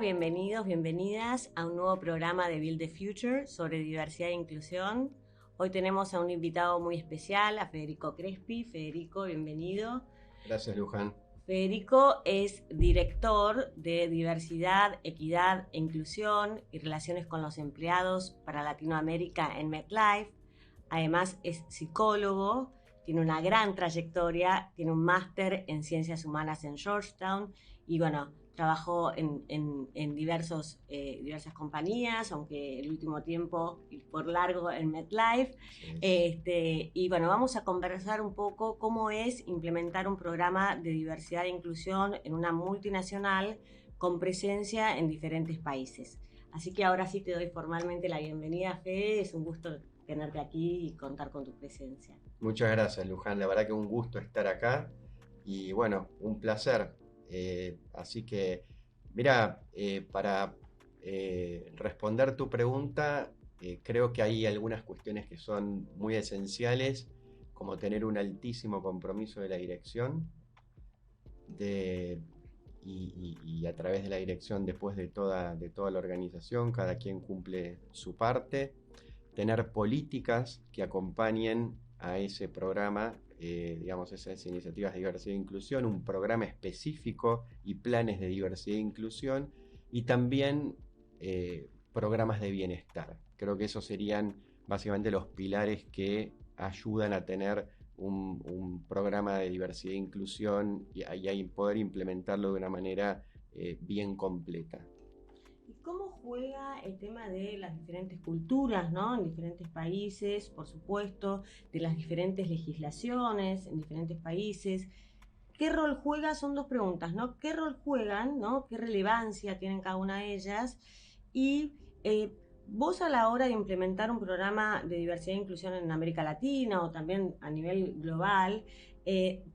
bienvenidos, bienvenidas a un nuevo programa de Build the Future sobre diversidad e inclusión. Hoy tenemos a un invitado muy especial, a Federico Crespi. Federico, bienvenido. Gracias, Luján. Federico es director de Diversidad, Equidad e Inclusión y Relaciones con los Empleados para Latinoamérica en MetLife. Además es psicólogo, tiene una gran trayectoria, tiene un máster en Ciencias Humanas en Georgetown y bueno, trabajó en diversas compañías, aunque el último tiempo por largo en MetLife. Y bueno, vamos a conversar un poco cómo es implementar un programa de diversidad e inclusión en una multinacional con presencia en diferentes países. Así que ahora sí te doy formalmente la bienvenida, Fede. Es un gusto tenerte aquí y contar con tu presencia. Muchas gracias, Luján. La verdad que un gusto estar acá y bueno, un placer. Así que, mira, para responder tu pregunta, creo que hay algunas cuestiones que son muy esenciales, como tener un altísimo compromiso de la dirección y a través de la dirección después de toda la organización, cada quien cumple su parte. Tener políticas que acompañen a ese programa, digamos, esas iniciativas de diversidad e inclusión, un programa específico y planes de diversidad e inclusión, y también programas de bienestar. Creo que esos serían básicamente los pilares que ayudan a tener un programa de diversidad e inclusión y poder implementarlo de una manera bien completa. ¿Y cómo juega el tema de las diferentes culturas, ¿no? En diferentes países, por supuesto, de las diferentes legislaciones en diferentes países? ¿Qué rol juega? Son dos preguntas, ¿no? ¿Qué rol juegan, ¿no? ¿Qué relevancia tienen cada una de ellas? Y vos a la hora de implementar un programa de diversidad e inclusión en América Latina o también a nivel global,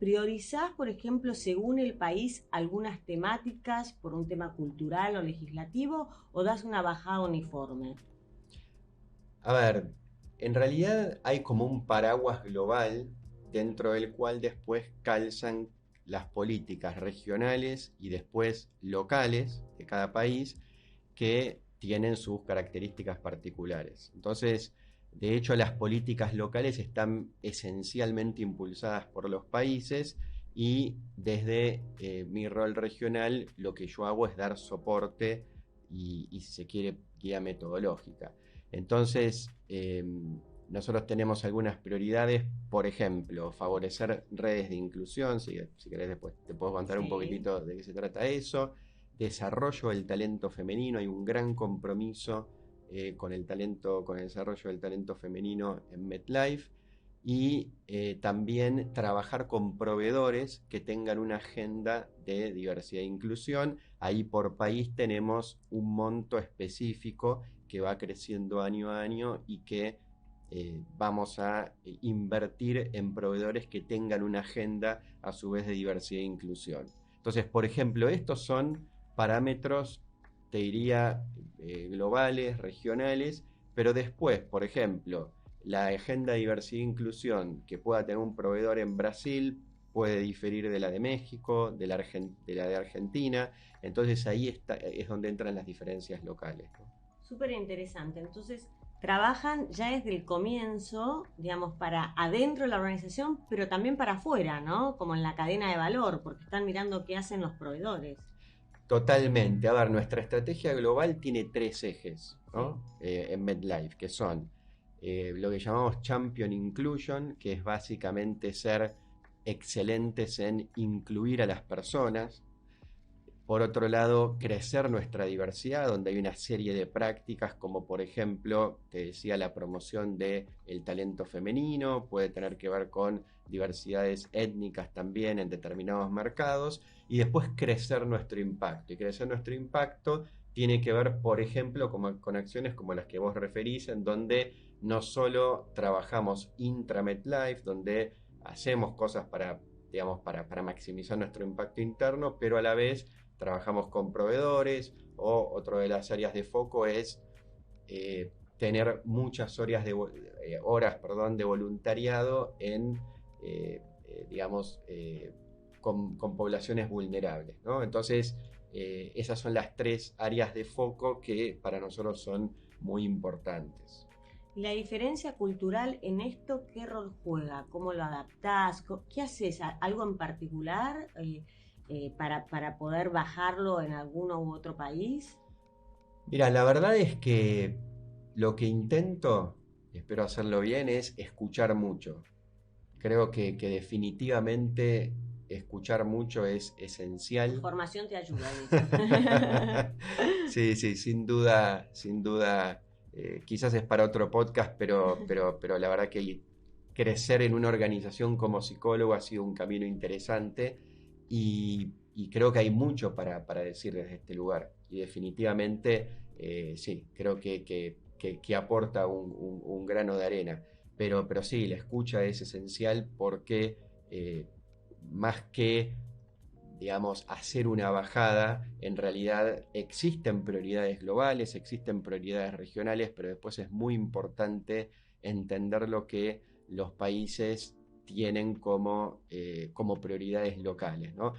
¿priorizás, por ejemplo, según el país, algunas temáticas por un tema cultural o legislativo o das una bajada uniforme? A ver, en realidad hay como un paraguas global dentro del cual después calzan las políticas regionales y después locales de cada país que tienen sus características particulares. Entonces, de hecho, las políticas locales están esencialmente impulsadas por los países y desde mi rol regional lo que yo hago es dar soporte y si se quiere, guía metodológica. Entonces, nosotros tenemos algunas prioridades, por ejemplo, favorecer redes de inclusión, si querés después te puedo contar un poquitito de qué se trata eso. Desarrollo del talento femenino, hay un gran compromiso con el desarrollo del talento femenino en MetLife y también trabajar con proveedores que tengan una agenda de diversidad e inclusión. Ahí por país tenemos un monto específico que va creciendo año a año y que vamos a invertir en proveedores que tengan una agenda a su vez de diversidad e inclusión. Entonces, por ejemplo, estos son parámetros, te diría, globales, regionales, pero después, por ejemplo, la agenda de diversidad e inclusión que pueda tener un proveedor en Brasil puede diferir de la de México, de la de Argentina, entonces ahí es donde entran las diferencias locales, ¿no? Súper interesante. Entonces, trabajan ya desde el comienzo, digamos, para adentro de la organización, pero también para afuera, ¿no? Como en la cadena de valor, porque están mirando qué hacen los proveedores. Totalmente. A ver, nuestra estrategia global tiene tres ejes, ¿no? En MetLife, que son lo que llamamos Champion Inclusion, que es básicamente ser excelentes en incluir a las personas. Por otro lado, crecer nuestra diversidad, donde hay una serie de prácticas como por ejemplo, te decía, la promoción del talento femenino, puede tener que ver con diversidades étnicas también en determinados mercados, y después crecer nuestro impacto. Y crecer nuestro impacto tiene que ver, por ejemplo, con acciones como las que vos referís, en donde no solo trabajamos intra-MetLife, donde hacemos cosas digamos, para maximizar nuestro impacto interno, pero a la vez trabajamos con proveedores, o otra de las áreas de foco es tener muchas horas de voluntariado en, digamos, con poblaciones vulnerables, ¿no? Entonces, esas son las 3 áreas de foco que para nosotros son muy importantes. ¿La diferencia cultural en esto qué rol juega? ¿Cómo lo adaptás? ¿Qué haces? ¿Algo en particular para poder bajarlo en alguno u otro país? Mira, la verdad es que lo que intento, y espero hacerlo bien, es escuchar mucho. Creo que definitivamente escuchar mucho es Tu esencial. formación te ayuda en eso. Sí, sí, sin duda, sin duda. Quizás es para otro podcast, pero la verdad que crecer en una organización como psicólogo ha sido un camino interesante y creo que hay mucho para decir desde este lugar. Y definitivamente, sí, creo que aporta un grano de arena. Pero sí, la escucha es esencial porque más que digamos, hacer una bajada, en realidad existen prioridades globales, existen prioridades regionales, pero después es muy importante entender lo que los países tienen como prioridades locales, ¿no?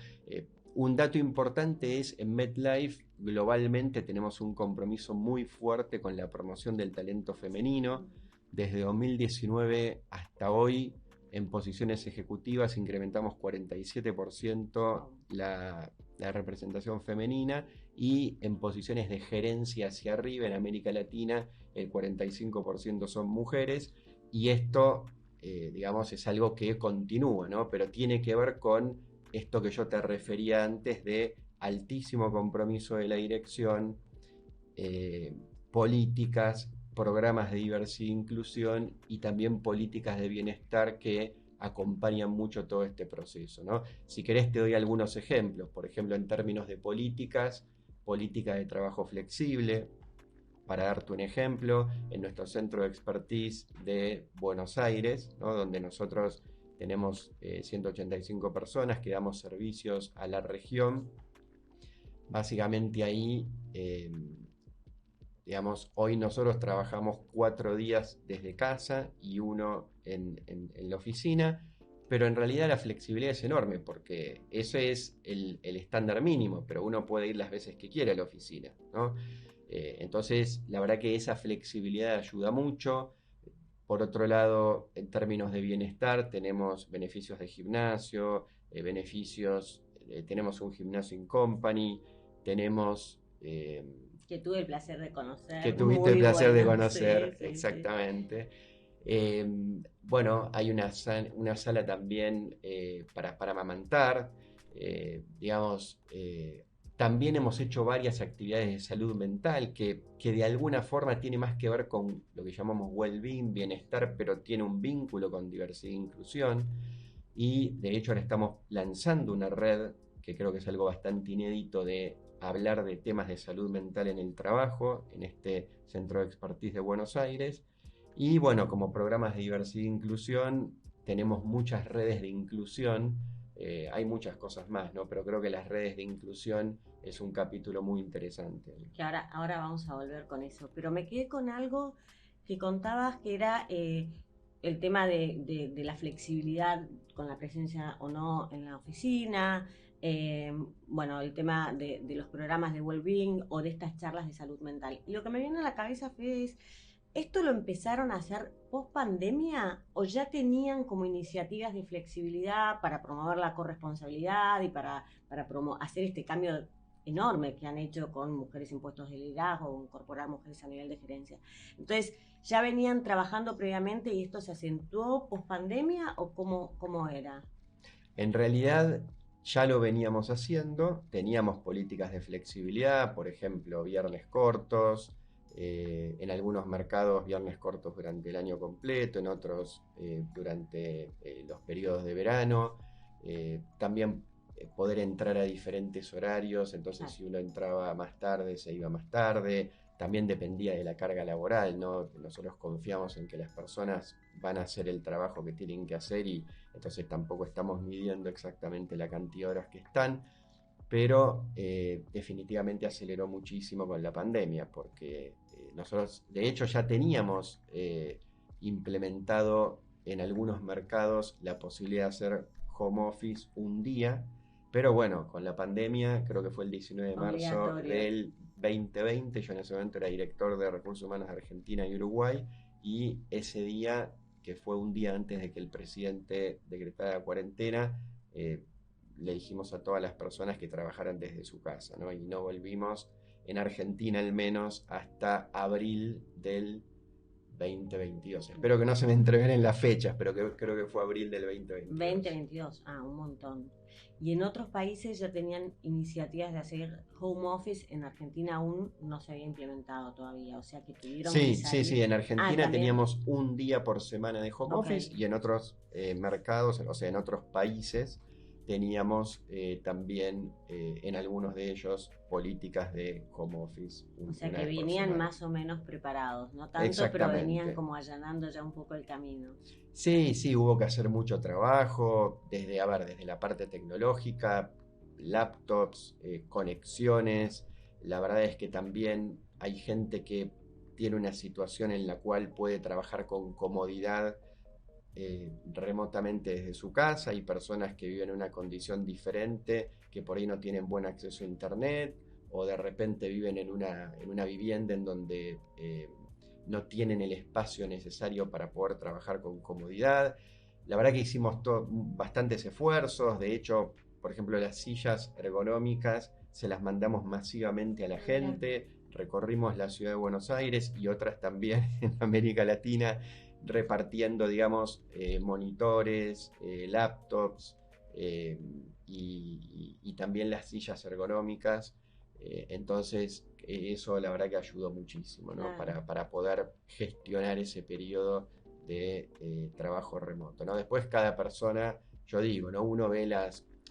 Un dato importante es en MetLife globalmente tenemos un compromiso muy fuerte con la promoción del talento femenino. Desde 2019 hasta hoy en posiciones ejecutivas incrementamos 47% la representación femenina y en posiciones de gerencia hacia arriba en América Latina el 45% son mujeres y esto, digamos, es algo que continúa, ¿no? Pero tiene que ver con esto que yo te refería antes de altísimo compromiso de la dirección, políticas, programas de diversidad e inclusión y también políticas de bienestar que acompañan mucho todo este proceso, ¿no? Si querés te doy algunos ejemplos, por ejemplo en términos de políticas, política de trabajo flexible, para darte un ejemplo, en nuestro centro de expertise de Buenos Aires, ¿no? Donde nosotros tenemos 185 personas que damos servicios a la región, básicamente ahí digamos, hoy nosotros trabajamos 4 días desde casa y uno en la oficina, pero en realidad la flexibilidad es enorme porque eso es el estándar mínimo, pero uno puede ir las veces que quiera a la oficina, ¿no? Entonces, la verdad que esa flexibilidad ayuda mucho. Por otro lado, en términos de bienestar, tenemos beneficios de gimnasio, tenemos un gimnasio in company, tenemos que tuve el placer de que conocer. tuviste el Muy placer de bueno, sí, conocer, sí, sí. exactamente. Eh, bueno, hay una sala también para amamantar. Digamos, también hemos hecho varias actividades de salud mental que de alguna forma tiene más que ver con lo que llamamos well-being, bienestar, pero tiene un vínculo con diversidad e inclusión. Y de hecho ahora estamos lanzando una red que creo que es algo bastante inédito de hablar de temas de salud mental en el trabajo, en este centro de expertise de Buenos Aires. Y bueno, como programas de diversidad e inclusión, tenemos muchas redes de inclusión, hay muchas cosas más, ¿no? Pero creo que las redes de inclusión es un capítulo muy interesante. Que ahora vamos a volver con eso. Pero me quedé con algo que contabas que era el tema de la flexibilidad con la presencia o no en la oficina, bueno, el tema de los programas de well-being o de estas charlas de salud mental. Y lo que me viene a la cabeza, Fede, es, ¿esto lo empezaron a hacer post pandemia o ya tenían como iniciativas de flexibilidad para promover la corresponsabilidad y para hacer este cambio enorme que han hecho con mujeres en puestos de liderazgo o incorporar mujeres a nivel de gerencia? Entonces, ¿ya venían trabajando previamente y esto se acentuó post pandemia o cómo era? En realidad ya lo veníamos haciendo, teníamos políticas de flexibilidad, por ejemplo, viernes cortos, en algunos mercados viernes cortos durante el año completo, en otros durante los periodos de verano, también poder entrar a diferentes horarios, entonces si uno entraba más tarde, se iba más tarde, también dependía de la carga laboral, ¿no? Nosotros confiamos en que las personas van a hacer el trabajo que tienen que hacer y entonces tampoco estamos midiendo exactamente la cantidad de horas que están, pero definitivamente aceleró muchísimo con la pandemia, porque nosotros de hecho ya teníamos implementado en algunos mercados la posibilidad de hacer home office un día, Pero bueno, con la pandemia, creo que fue el 19 de marzo Obligatorio. del 2020, yo en ese momento era director de Recursos Humanos de Argentina y Uruguay, y ese día, que fue un día antes de que el presidente decretara cuarentena, eh, le dijimos a todas las personas que trabajaran desde su casa, ¿no? Y no volvimos, en Argentina al menos, hasta abril del 2022. Espero que no se me entreveren las fechas, pero creo que fue abril del 2022. 2022, un montón. Y en otros países ya tenían iniciativas de hacer home office, en Argentina aún no se había implementado todavía, o sea que tuvieron que Sí, salir. en Argentina También, teníamos un día por semana de home ok. office y en otros mercados, o sea, en otros países, teníamos también en algunos de ellos políticas de home office O sea una que vez por venían semana. más o menos preparados, no tanto, pero venían Exactamente. como allanando ya un poco el camino. Sí, hubo que hacer mucho trabajo, desde, a ver, desde la parte tecnológica, laptops, conexiones. La verdad es que también hay gente que tiene una situación en la cual puede trabajar con comodidad remotamente desde su casa. Hay personas que viven en una condición diferente, que por ahí no tienen buen acceso a internet, o de repente viven en una vivienda en donde no tienen el espacio necesario para poder trabajar con comodidad. La verdad que hicimos bastantes esfuerzos, de hecho, por ejemplo, las sillas ergonómicas se las mandamos masivamente a la Mira. gente, recorrimos la ciudad de Buenos Aires y otras también en América Latina, repartiendo, digamos, monitores, laptops y también las sillas ergonómicas. Entonces, eso la verdad que ayudó muchísimo, ¿no? Claro. Para poder gestionar ese periodo de trabajo remoto, ¿no? Después cada persona, yo digo, ¿no? Uno ve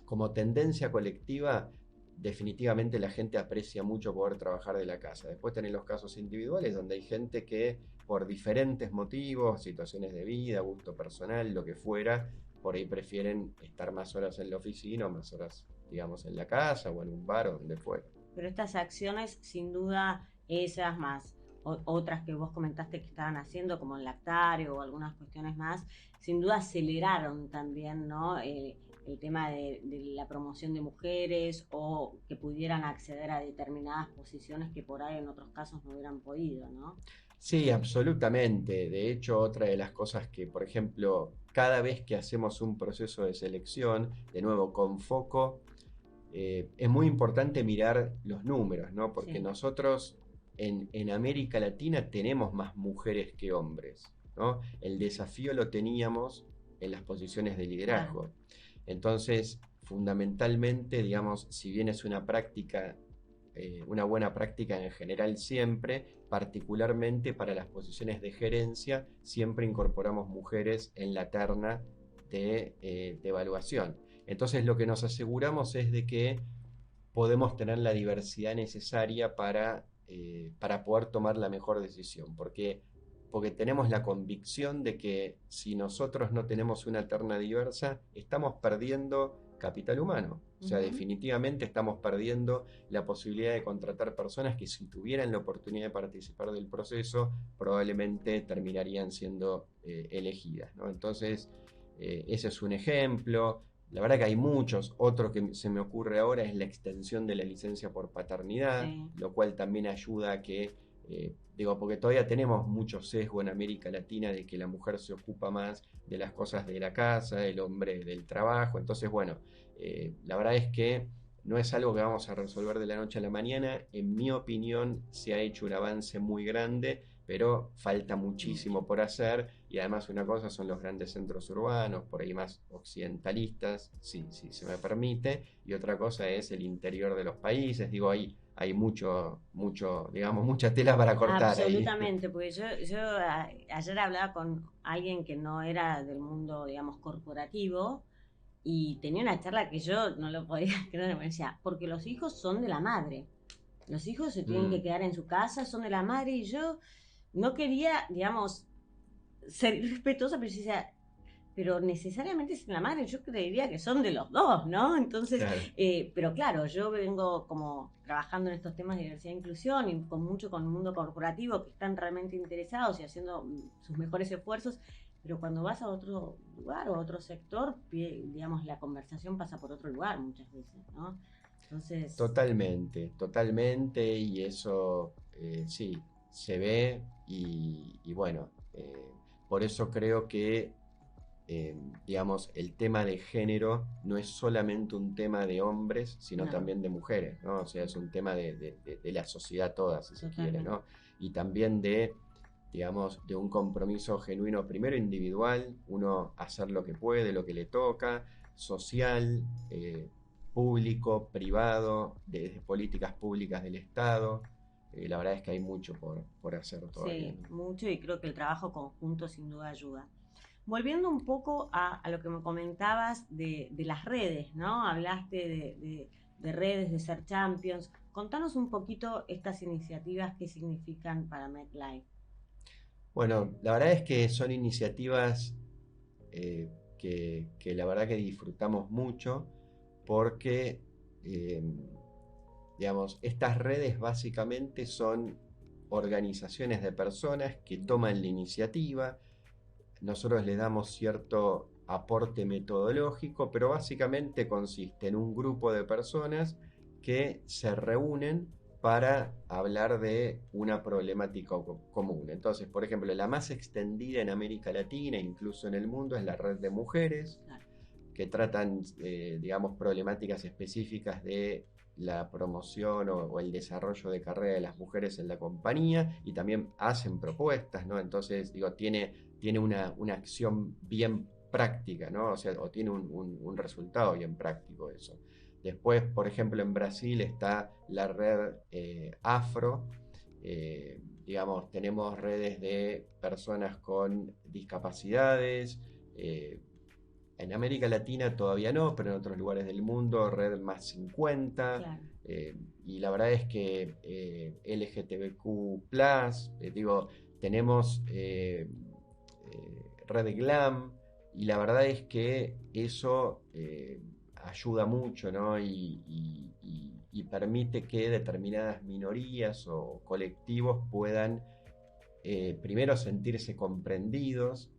como tendencia colectiva, definitivamente la gente aprecia mucho poder trabajar de la casa. Después tenés los casos individuales donde hay gente que por diferentes motivos, situaciones de vida, gusto personal, lo que fuera, por ahí prefieren estar más horas en la oficina o más horas, digamos, en la casa o en un bar o donde fuera. Pero estas acciones, sin duda, esas más otras que vos comentaste que estaban haciendo, como el lactario o algunas cuestiones más, sin duda aceleraron también, ¿no? El tema de la promoción de mujeres o que pudieran acceder a determinadas posiciones que por ahí en otros casos no hubieran podido, ¿no? Sí, absolutamente. De hecho, otra de las cosas que, por ejemplo, cada vez que hacemos un proceso de selección, de nuevo con foco, es muy importante mirar los números, ¿no? Porque Sí, nosotros en América Latina tenemos más mujeres que hombres, ¿no? El desafío lo teníamos en las posiciones de claro. liderazgo. Entonces, fundamentalmente, digamos, si bien es una práctica, una buena práctica en general siempre, particularmente para las posiciones de gerencia, siempre incorporamos mujeres en la terna de evaluación. Entonces lo que nos aseguramos es de que podemos tener la diversidad necesaria para poder tomar la mejor decisión, porque tenemos la convicción de que si nosotros no tenemos una terna diversa, estamos perdiendo capital humano. O sea, Ujú. definitivamente estamos perdiendo la posibilidad de contratar personas que si tuvieran la oportunidad de participar del proceso, probablemente terminarían siendo elegidas, ¿no? Entonces, ese es un ejemplo. La verdad que hay muchos. Otro que se me ocurre ahora es la extensión de la licencia por paternidad, Sí. lo cual también ayuda a que, digo, porque todavía tenemos mucho sesgo en América Latina de que la mujer se ocupa más de las cosas de la casa, el hombre del trabajo. Entonces, bueno, la verdad es que no es algo que vamos a resolver de la noche a la mañana. En mi opinión, se ha hecho un avance muy grande, pero falta Mucho. muchísimo por hacer. Y además una cosa son los grandes centros urbanos, por ahí más occidentalistas, si se me permite, y otra cosa es el interior de los países. Digo, hay mucho, digamos, mucha tela para cortar ahí. Absolutamente, porque ayer hablaba con alguien que no era del mundo, digamos, corporativo y tenía una charla que yo no lo podía creer, me decía, porque los hijos son de la madre, los hijos se tienen que Mm, quedar en su casa, son de la madre y yo no quería, digamos, ser irrespetuosa, pero yo decía, pero necesariamente es la madre, yo creería que son de los dos, ¿no? Entonces, claro. pero claro, yo vengo como trabajando en estos temas de diversidad e inclusión y con mucho con el mundo corporativo que están realmente interesados y haciendo sus mejores esfuerzos. pero cuando vas a otro lugar o a otro sector, digamos, la conversación pasa por otro lugar muchas veces, ¿no? Entonces, Totalmente, totalmente, y eso sí, se ve y bueno, por eso creo que, digamos, el tema de género no es solamente un tema de hombres, sino no, también de mujeres, ¿no? O sea, es un tema de la sociedad toda, si se quiere, totalmente. ¿no? Y también de, digamos, de un compromiso genuino, primero individual, uno hacer lo que puede, lo que le toca, social, público, privado, de políticas públicas del Estado. La verdad es que hay mucho por hacer todavía, Sí, ¿no? mucho y creo que el trabajo conjunto sin duda ayuda. Volviendo un poco a lo que me comentabas de las redes, ¿no? Hablaste de redes, de ser champions. Contanos un poquito estas iniciativas, qué significan para MedLife. Bueno, la verdad es que son iniciativas que la verdad que disfrutamos mucho porque, eh, digamos, estas redes básicamente son organizaciones de personas que toman la iniciativa. Nosotros le damos cierto aporte metodológico, pero básicamente consiste en un grupo de personas que se reúnen para hablar de una problemática común. Entonces, por ejemplo, la más extendida en América Latina, incluso en el mundo, es la red de mujeres, Claro. que tratan, digamos, problemáticas específicas de la promoción o el desarrollo de carrera de las mujeres en la compañía, y también hacen propuestas, ¿no? Entonces, digo, tiene una acción bien práctica, ¿no? O sea, o tiene un resultado bien práctico eso. Después, por ejemplo, en Brasil está la red Afro. Digamos, tenemos redes de personas con discapacidades. eh, en América Latina todavía no, pero en otros lugares del mundo, Red más 50. Claro. Y la verdad es que LGTBQ, digo, tenemos Red Glam, y la verdad es que eso ayuda mucho, ¿no? Y permite que determinadas minorías o colectivos puedan primero sentirse comprendidos,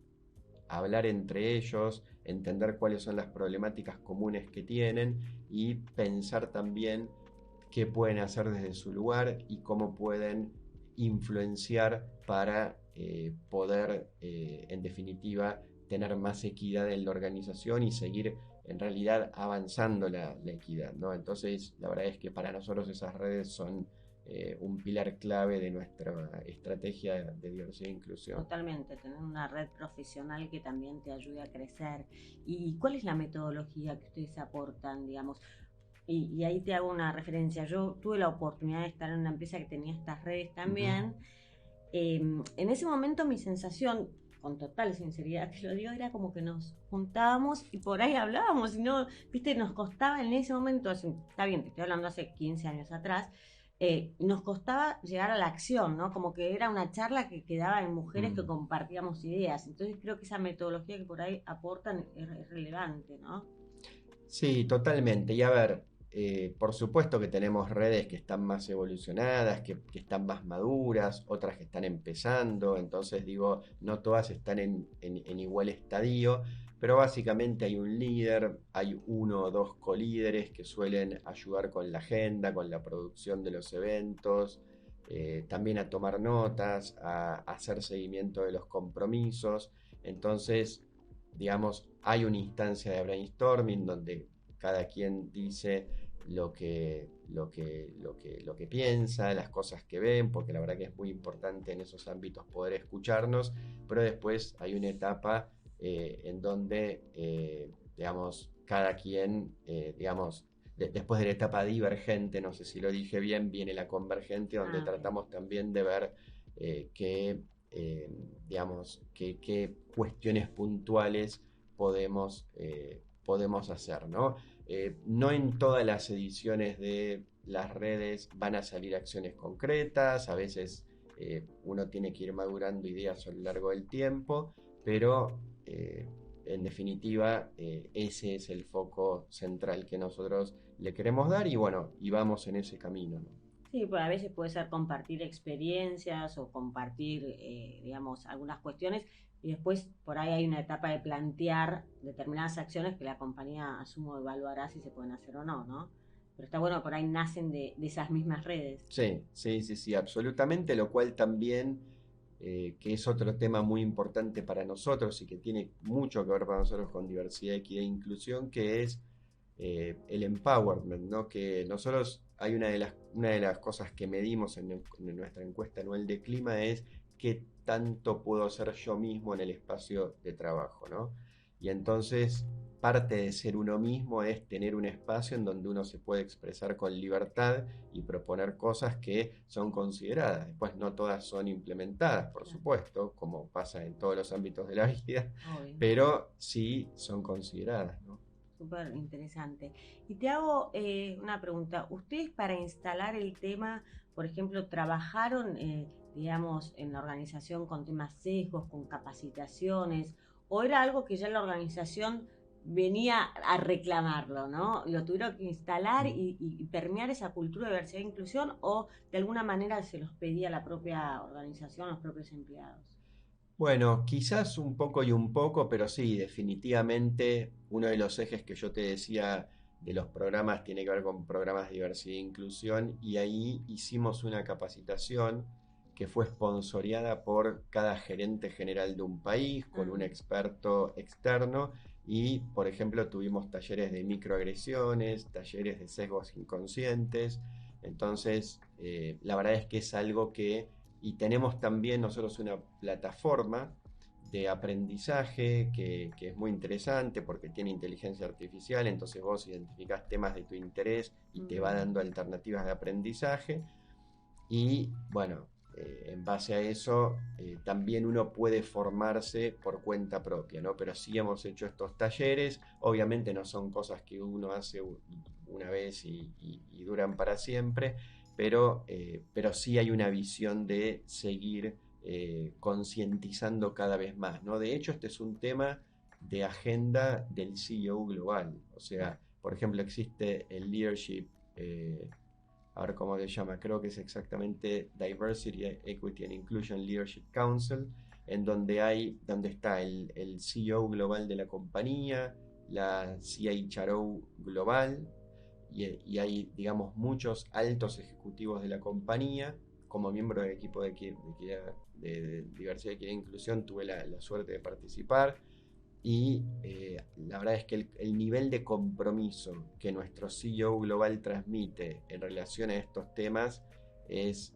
hablar entre ellos, entender cuáles son las problemáticas comunes que tienen y pensar también qué pueden hacer desde su lugar y cómo pueden influenciar para poder, en definitiva, tener más equidad en la organización y seguir en realidad avanzando la equidad, ¿no? Entonces, la verdad es que para nosotros esas redes son un pilar clave de nuestra estrategia de diversidad e inclusión. Totalmente, tener una red profesional que también te ayude a crecer. ¿Y cuál es la metodología que ustedes aportan, digamos? Y ahí te hago una referencia. Yo tuve la oportunidad de estar en una empresa que tenía estas redes Ujú. también. En ese momento mi sensación, con total sinceridad te lo digo, era como que nos juntábamos y por ahí hablábamos y no, viste, nos costaba en ese momento, está bien, te estoy hablando hace 15 años atrás, nos costaba llegar a la acción, ¿no? Como que era una charla que quedaba en mujeres que Mm. compartíamos ideas. Entonces creo que esa metodología que por ahí aportan es relevante, ¿no? Sí, totalmente. Y a ver, por supuesto que tenemos redes que están más evolucionadas, que están más maduras, otras que están empezando, entonces digo, no todas están en igual estadio, pero básicamente hay un líder, hay uno o dos colíderes que suelen ayudar con la agenda, con la producción de los eventos, también a tomar notas, a hacer seguimiento de los compromisos. Entonces, digamos, hay una instancia de brainstorming donde cada quien dice lo que piensa, las cosas que ven, porque la verdad que es muy importante en esos ámbitos poder escucharnos, pero después hay una etapa en donde, digamos, cada quien, digamos, después de la etapa divergente, no sé si lo dije bien, viene la convergente, donde Ah, ok. tratamos también de ver qué, digamos, qué cuestiones puntuales podemos hacer, ¿no? No en todas las ediciones de las redes van a salir acciones concretas, a veces uno tiene que ir madurando ideas a lo largo del tiempo, pero en definitiva ese es el foco central que nosotros le queremos dar y bueno, y vamos en ese camino, ¿no? Sí, pues a veces puede ser compartir experiencias o compartir, digamos, algunas cuestiones y después por ahí hay una etapa de plantear determinadas acciones que la compañía, asumo, evaluará si se pueden hacer o no, ¿no? Pero está bueno, por ahí nacen de esas mismas redes. Sí, sí, sí, sí, absolutamente, lo cual también, que es otro tema muy importante para nosotros y que tiene mucho que ver para nosotros con diversidad, equidad e inclusión, que es el empowerment, ¿no? Que nosotros, hay una de las cosas que medimos en nuestra encuesta anual de clima es qué tanto puedo hacer yo mismo en el espacio de trabajo, ¿no? Y entonces parte de ser uno mismo es tener un espacio en donde uno se puede expresar con libertad y proponer cosas que son consideradas. Después no todas son implementadas, por Claro, supuesto, como pasa en todos los ámbitos de la vida, obvio. pero sí son consideradas, ¿no? Súper interesante. Y te hago una pregunta. ¿Ustedes para instalar el tema, por ejemplo, trabajaron, digamos, en la organización con temas sesgos, con capacitaciones, o era algo que ya la organización venía a reclamarlo, ¿no? Lo tuvieron que instalar y permear esa cultura de diversidad e inclusión, o de alguna manera se los pedía la propia organización, los propios empleados? Bueno, quizás un poco y un poco, pero sí, definitivamente uno de los ejes que yo te decía de los programas tiene que ver con programas de diversidad e inclusión y ahí hicimos una capacitación que fue sponsoreada por cada gerente general de un país con un Ah, experto externo y, por ejemplo, tuvimos talleres de microagresiones, talleres de sesgos inconscientes, entonces la verdad es que es algo que y tenemos también nosotros una plataforma de aprendizaje que es muy interesante porque tiene inteligencia artificial, entonces vos identificás temas de tu interés y te va mm, dando alternativas de aprendizaje y bueno, en base a eso también uno puede formarse por cuenta propia, ¿no? Pero sí hemos hecho estos talleres, obviamente no son cosas que uno hace una vez y duran para siempre, pero sí hay una visión de seguir concientizando cada vez más, ¿no? De hecho, este es un tema de agenda del CEO global, o sea, por ejemplo, existe el leadership a ver cómo se llama, creo que es exactamente Diversity, Equity and Inclusion Leadership Council, en donde donde está el CEO global de la compañía, la CHRO global, y hay, digamos, muchos altos ejecutivos de la compañía. Como miembro del equipo de diversidad, equidad e inclusión tuve la suerte de participar y la verdad es que el nivel de compromiso que nuestro CEO global transmite en relación a estos temas es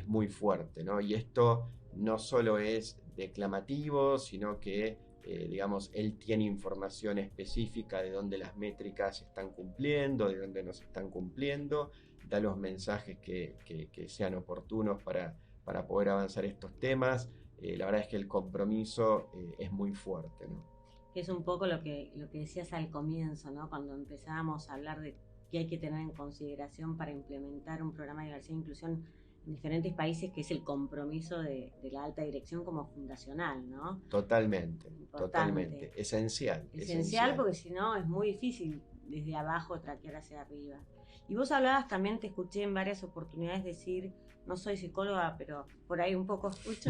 muy fuerte, ¿no? Y esto no solo es declamativo, sino que, digamos, él tiene información específica de dónde las métricas se están cumpliendo, de dónde no se están cumpliendo, da los mensajes que sean oportunos para poder avanzar estos temas. La verdad es que el compromiso es muy fuerte, ¿no? Que es un poco lo que decías al comienzo, ¿no? Cuando empezábamos a hablar de qué hay que tener en consideración para implementar un programa de diversidad e inclusión en diferentes países, que es el compromiso de la alta dirección como fundacional, ¿no? Totalmente, Importante, totalmente. Esencial, esencial, esencial. porque si no es muy difícil desde abajo traquear hacia arriba. Y vos hablabas también, te escuché en varias oportunidades decir, no soy psicóloga, pero por ahí un poco escucho,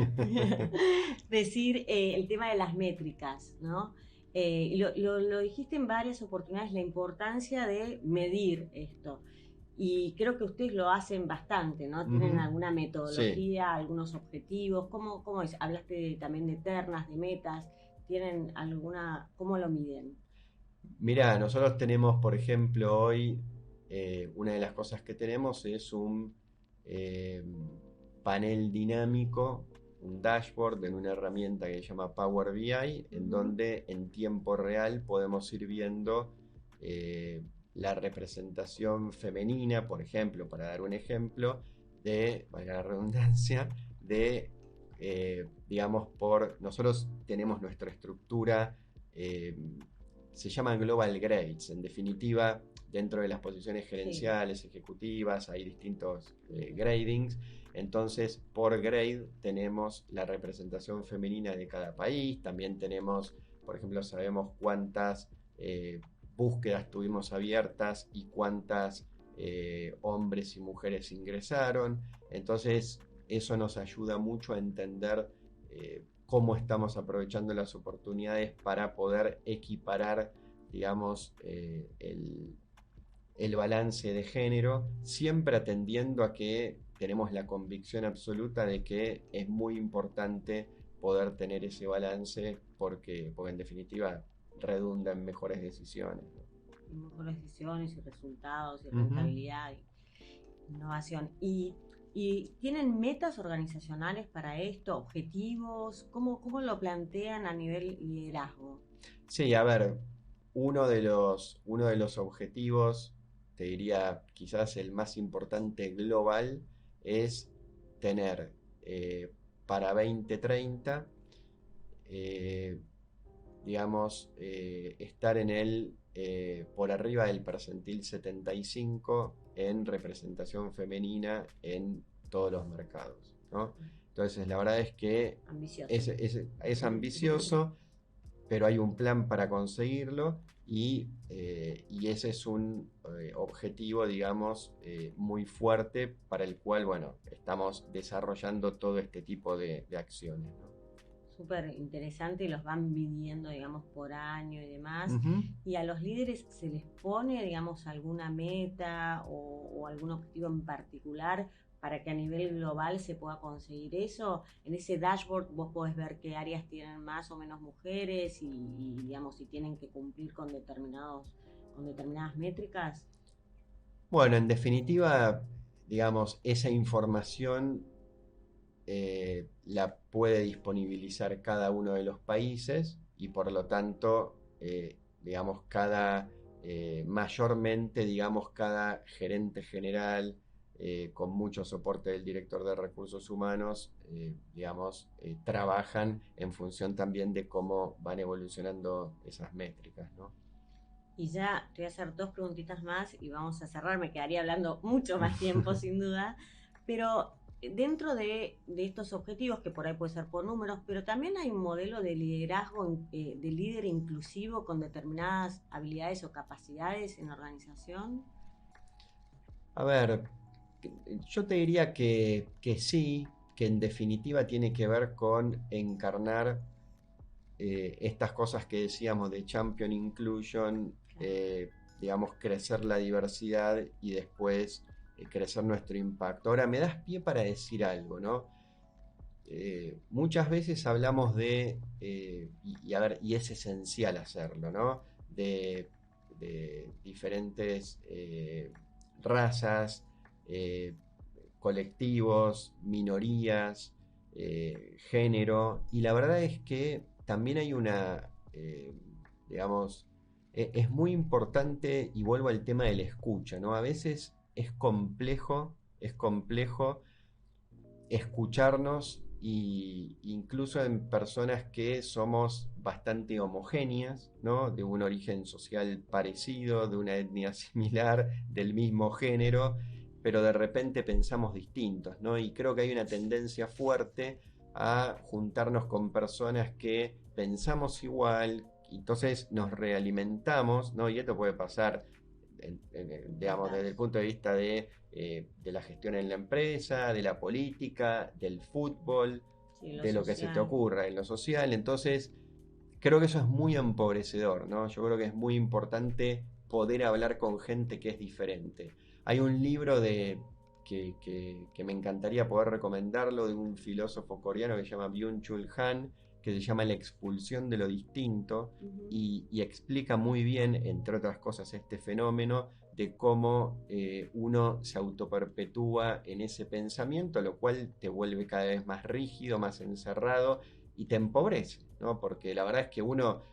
decir el tema de las métricas, ¿no? Y lo dijiste en varias oportunidades, la importancia de medir esto. Y creo que ustedes lo hacen bastante, ¿no? ¿Tienen Ujú. alguna Sí. metodología, algunos objetivos? ¿Cómo es? Hablaste también de ternas, de metas. ¿Tienen alguna, cómo lo miden? Mira, nosotros tenemos, por ejemplo, hoy, una de las cosas que tenemos es un eh, panel dinámico, un dashboard en una herramienta que se llama Power BI, en Ujú. donde en tiempo real podemos ir viendo la representación femenina, por ejemplo, para dar un ejemplo, valga la redundancia, digamos, nosotros tenemos nuestra estructura. eh, Se llaman Global Grades. En definitiva, dentro de las posiciones Sí. gerenciales, ejecutivas, hay distintos gradings. Entonces, por grade tenemos la representación femenina de cada país. También tenemos, por ejemplo, sabemos cuántas búsquedas tuvimos abiertas y cuántas hombres y mujeres ingresaron. Entonces, eso nos ayuda mucho a entender cómo estamos aprovechando las oportunidades para poder equiparar, digamos, el balance de género, siempre atendiendo a que tenemos la convicción absoluta de que es muy importante poder tener ese balance porque en definitiva redunda en mejores decisiones, ¿no? Mejores decisiones y resultados y Ujú. rentabilidad y innovación. ¿Y tienen metas organizacionales para esto, objetivos? ¿Cómo lo plantean a nivel liderazgo? Sí, a ver, uno de los objetivos, te diría quizás el más importante global, es tener para 2030, eh, digamos, estar por arriba del percentil 75 en representación femenina en todos los mercados, ¿no? Entonces, la verdad es que Ambicioso. es ambicioso, pero hay un plan para conseguirlo y ese es un objetivo, digamos, muy fuerte para el cual, bueno, estamos desarrollando todo este tipo de acciones, ¿no? Súper interesante y los van midiendo, digamos, por año y demás. Ujú. ¿Y a los líderes se les pone, digamos, alguna meta o algún objetivo en particular para que a nivel global se pueda conseguir eso? En ese dashboard vos podés ver qué áreas tienen más o menos mujeres digamos, si tienen que cumplir con determinadas métricas. Bueno, en definitiva, digamos, esa información la puede disponibilizar cada uno de los países y por lo tanto, digamos, mayormente, digamos, cada gerente general con mucho soporte del director de recursos humanos, digamos, trabajan en función también de cómo van evolucionando esas métricas, ¿no? Y ya te voy a hacer dos preguntitas más y vamos a cerrar. Me quedaría hablando mucho más tiempo, sin duda. Pero dentro de estos objetivos, que por ahí puede ser por números, pero también hay un modelo de liderazgo, de líder inclusivo con determinadas habilidades o capacidades en la organización. A ver, yo te diría que sí, que en definitiva tiene que ver con encarnar estas cosas que decíamos de champion inclusion, Claro. digamos, crecer la diversidad y después crecer nuestro impacto. Ahora, me das pie para decir algo, ¿no? Muchas veces hablamos a ver, y es esencial hacerlo, ¿no? De diferentes razas, eh, colectivos, minorías, género, y la verdad es que también hay digamos, es muy importante, y vuelvo al tema de la escucha, ¿no? A veces es complejo escucharnos y incluso en personas que somos bastante homogéneas, ¿no? De un origen social parecido, de una etnia similar, del mismo género, pero de repente pensamos distintos, ¿no? Y creo que hay una tendencia fuerte a juntarnos con personas que pensamos igual, entonces nos realimentamos, ¿no? Y esto puede pasar Todos digamos, desde el lados. punto de vista de la gestión en la empresa, de la política, del fútbol, Sí, lo de lo que se te social. ocurra en lo social. Entonces, creo que eso es muy empobrecedor, ¿no? Yo creo que es muy importante poder hablar con gente que es diferente. Hay un libro que me encantaría poder recomendarlo de un filósofo coreano que se llama Byung-Chul Han, que se llama La expulsión de lo distinto Ujú. y explica muy bien, entre otras cosas, este fenómeno de cómo uno se autoperpetúa en ese pensamiento, lo cual te vuelve cada vez más rígido, más encerrado y te empobrece, ¿no? Porque la verdad es que uno,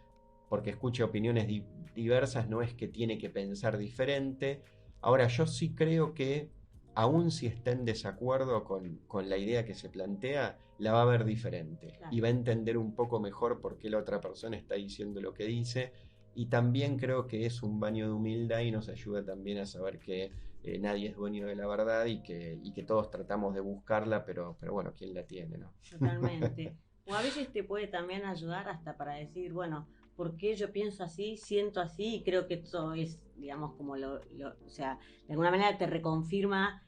porque escuche opiniones diversas, no es que tiene que pensar diferente. Ahora, yo sí creo que, aun si está en desacuerdo con la idea que se plantea, la va a ver diferente Claro. y va a entender un poco mejor por qué la otra persona está diciendo lo que dice. Y también creo que es un baño de humildad y nos ayuda también a saber que nadie es dueño de la verdad y que todos tratamos de buscarla, pero bueno, ¿quién la tiene, no? Totalmente. O a veces te puede también ayudar hasta para decir, bueno, por qué yo pienso así, siento así, y creo que esto es, digamos, como o sea, de alguna manera te reconfirma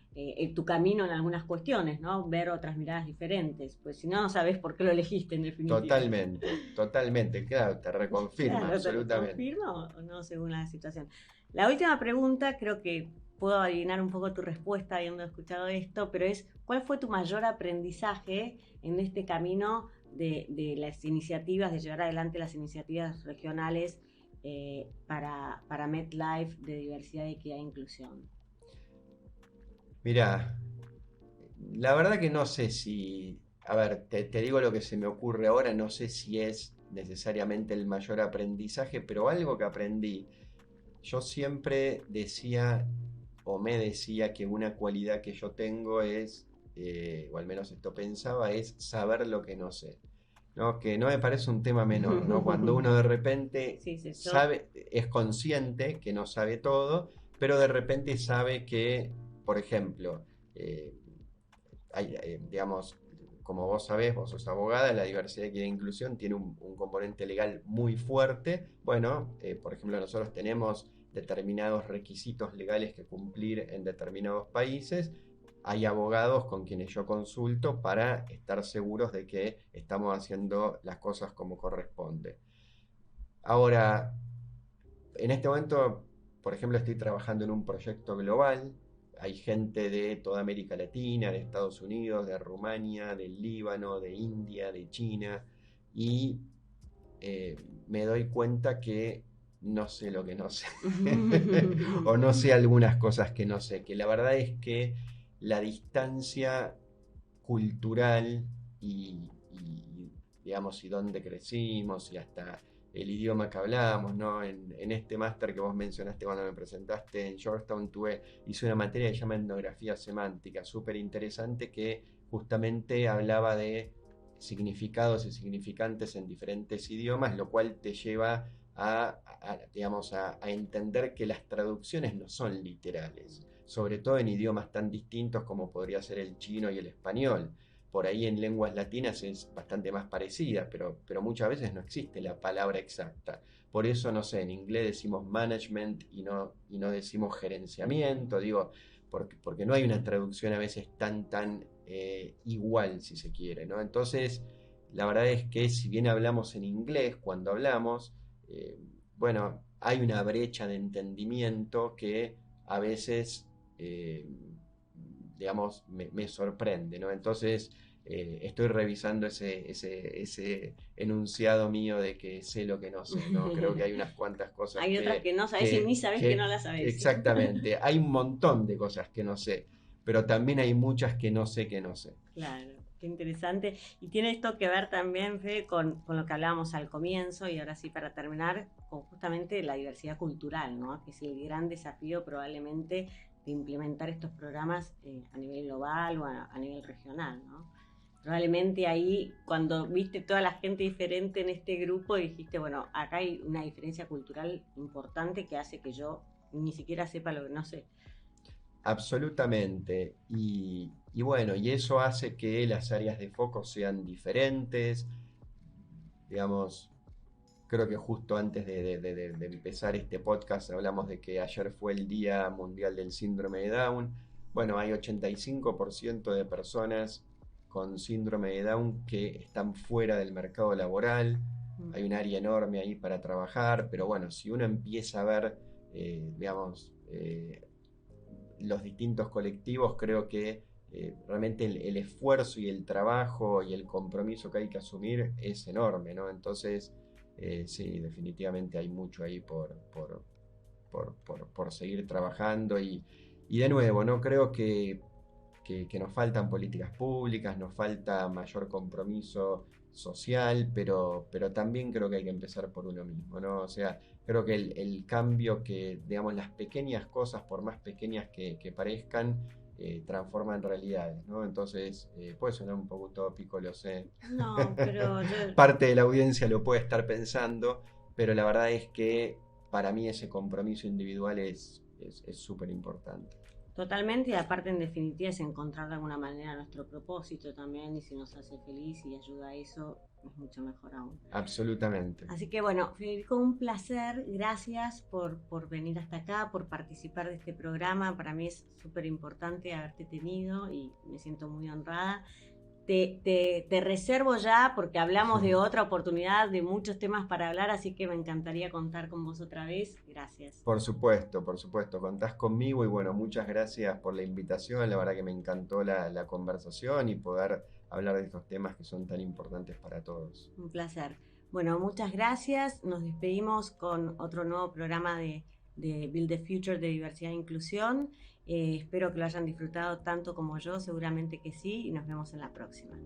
tu camino en algunas cuestiones, ¿no? Ver otras miradas diferentes, pues si no, no sabes por qué lo elegiste en definitiva. Totalmente, claro, te reconfirma, Claro, te absolutamente. reconfirma o no según la situación. La última pregunta, creo que puedo adivinar un poco tu respuesta habiendo escuchado esto, pero es, ¿cuál fue tu mayor aprendizaje en este camino de las iniciativas, de llevar adelante las iniciativas regionales para MedLife de diversidad, equidad e inclusión? Mira, la verdad que no sé si, a ver, te digo lo que se me ocurre ahora, no sé si es necesariamente el mayor aprendizaje, pero algo que aprendí, yo siempre decía o me decía que una cualidad que yo tengo es, o al menos esto pensaba, es saber lo que no sé. ¿No? Que no me parece un tema menor, ¿no? Cuando uno de repente Sí, sí, sabe, es consciente que no sabe todo, pero de repente sabe que, por ejemplo, eh, digamos, como vos sabés, vos sos abogada, la diversidad, equidad e inclusión tiene un componente legal muy fuerte. Bueno, por ejemplo, nosotros tenemos determinados requisitos legales que cumplir en determinados países. Hay abogados con quienes yo consulto para estar seguros de que estamos haciendo las cosas como corresponde. Ahora, en este momento, por ejemplo, estoy trabajando en un proyecto global. Hay gente de toda América Latina, de Estados Unidos, de Rumania, del Líbano, de India, de China. Y me doy cuenta que no sé lo que no sé. O no sé algunas cosas que no sé. Que la verdad es que la distancia cultural digamos, y dónde crecimos y hasta el idioma que hablamos, ¿no? En este máster que vos mencionaste cuando me presentaste en Georgetown, hice una materia que se llama etnografía semántica, súper interesante, que justamente hablaba de significados y significantes en diferentes idiomas, lo cual te lleva digamos, a entender que las traducciones no son literales, sobre todo en idiomas tan distintos como podría ser el chino y el español. Por ahí en lenguas latinas es bastante más parecida, pero muchas veces no existe la palabra exacta. Por eso, no sé, en inglés decimos management y no decimos gerenciamiento, digo, porque no hay una traducción a veces tan igual, si se quiere, ¿no? Entonces, la verdad es que si bien hablamos en inglés cuando hablamos, eh, bueno, hay una brecha de entendimiento que a veces, eh, digamos, me sorprende, ¿no? Entonces, estoy revisando ese enunciado mío de que sé lo que no sé, ¿no? Creo que hay unas cuantas cosas Hay otras que no sabes y ni sabes que no las sabes. exactamente, hay un montón de cosas que no sé, pero también hay muchas que no sé que no sé. Claro, qué interesante. Y tiene esto que ver también, Fede, con lo que hablábamos al comienzo y ahora sí para terminar, con justamente la diversidad cultural, ¿no? Que es el gran desafío probablemente de implementar estos programas a nivel global o a nivel regional, ¿no? Probablemente ahí, cuando viste toda la gente diferente en este grupo, dijiste, bueno, acá hay una diferencia cultural importante que hace que yo ni siquiera sepa lo que no sé. Absolutamente. Y bueno, y eso hace que las áreas de foco sean diferentes. Digamos, creo que justo antes de empezar este podcast hablamos de que ayer fue el Día Mundial del Síndrome de Down. Bueno, hay 85% de personas con síndrome de Down que están fuera del mercado laboral. Mm. Hay un área enorme ahí para trabajar, pero bueno, si uno empieza a ver, digamos, los distintos colectivos, creo que realmente el esfuerzo y el trabajo y el compromiso que hay que asumir es enorme, ¿no? Entonces, sí, definitivamente hay mucho ahí por seguir trabajando y de nuevo, ¿no? Creo que nos faltan políticas públicas, nos falta mayor compromiso social, pero también creo que hay que empezar por uno mismo, ¿no? O sea, creo que el cambio que, digamos, las pequeñas cosas, por más pequeñas que parezcan, transforman realidades, ¿no? Entonces, puede sonar un poco utópico, lo sé. No, pero yo Parte de la audiencia lo puede estar pensando, pero la verdad es que para mí ese compromiso individual es súper importante. totalmente, y aparte en definitiva es encontrar de alguna manera nuestro propósito también, y si nos hace feliz y ayuda a eso, es mucho mejor aún. Absolutamente. Así que bueno, Federico, un placer. Gracias por venir hasta acá, por participar de este programa. Para mí es súper importante haberte tenido y me siento muy honrada. Te reservo ya porque hablamos de otra oportunidad, de muchos temas para hablar, así que me encantaría contar con vos otra vez. Gracias. Por supuesto, contás conmigo y bueno, muchas gracias por la invitación, la verdad que me encantó la conversación y poder hablar de estos temas que son tan importantes para todos. Un placer. Bueno, muchas gracias. Nos despedimos con otro nuevo programa de Build the Future de diversidad e inclusión. Espero que lo hayan disfrutado tanto como yo, seguramente que sí, y nos vemos en la próxima.